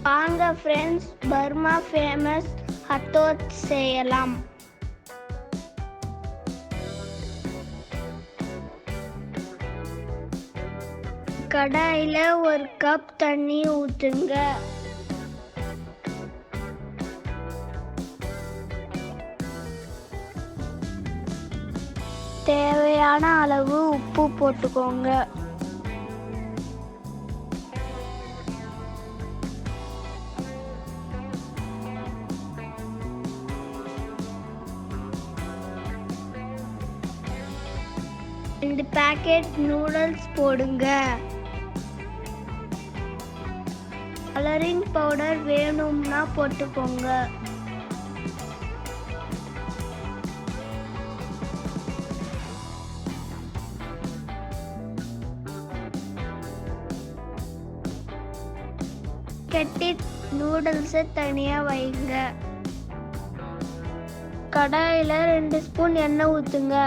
வாங்க friends, Burma famous atho செய்யலாம். கடாயில் 1 கப் தண்ணி ஊற்றுங்க. தேவையான அளவு உப்பு போட்டுக்கோங்க. இந்த பேக்கெட் நூடுல்ஸ் போடுங்க. கலரிங் பவுடர் வேணும்னா போட்டுக்கோங்க. கட்டி நூடுல்ஸை தனியா வைங்க. கடாயில் 2 ஸ்பூன் எண்ணெய் ஊற்றுங்க.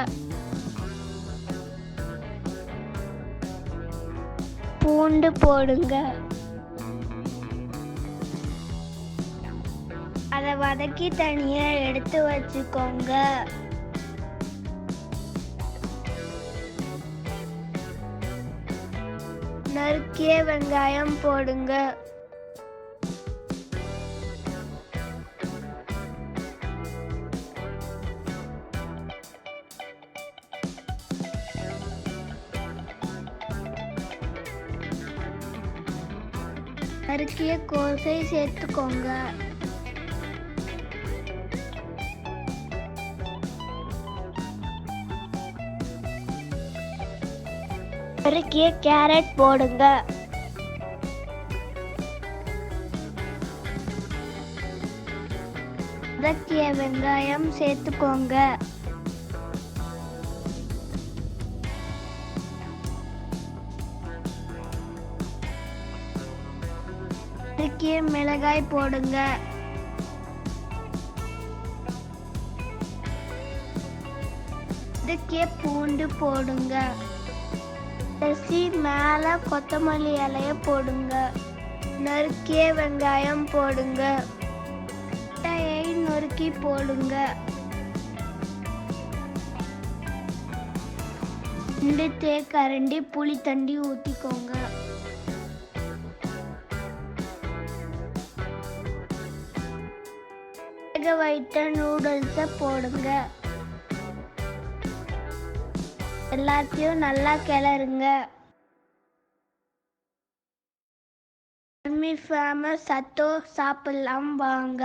பூண்டு போடுங்க. அதை வதக்கி தனியா எடுத்து வச்சுக்கோங்க. நறுக்கிய வெங்காயம் போடுங்க. நறுக்கிய கோஸை சேர்த்துக்கோங்க. நறுக்கிய கேரட் போடுங்க. வதக்கிய வெங்காயம் சேர்த்துக்கோங்க. நறுக்கிய மிளகாய் போடுங்க. வதக்கிய பூண்டு போடுங்க. கடைசி மேல கொத்தமல்லி இலைய போடுங்க. நறுக்கிய வெங்காயம் போடுங்க. முட்டையை நறுக்கி போடுங்க. 2 தேக்கரண்டி புளி தண்ணி ஊற்றிக்கோங்க. வேக வைத்த நூடுல்ஸை போடுங்க. எல்லாத்தையும் நல்லா கிளறுங்க. ஃபேமஸ் அத்தோ சாப்பிடலாம் வாங்க.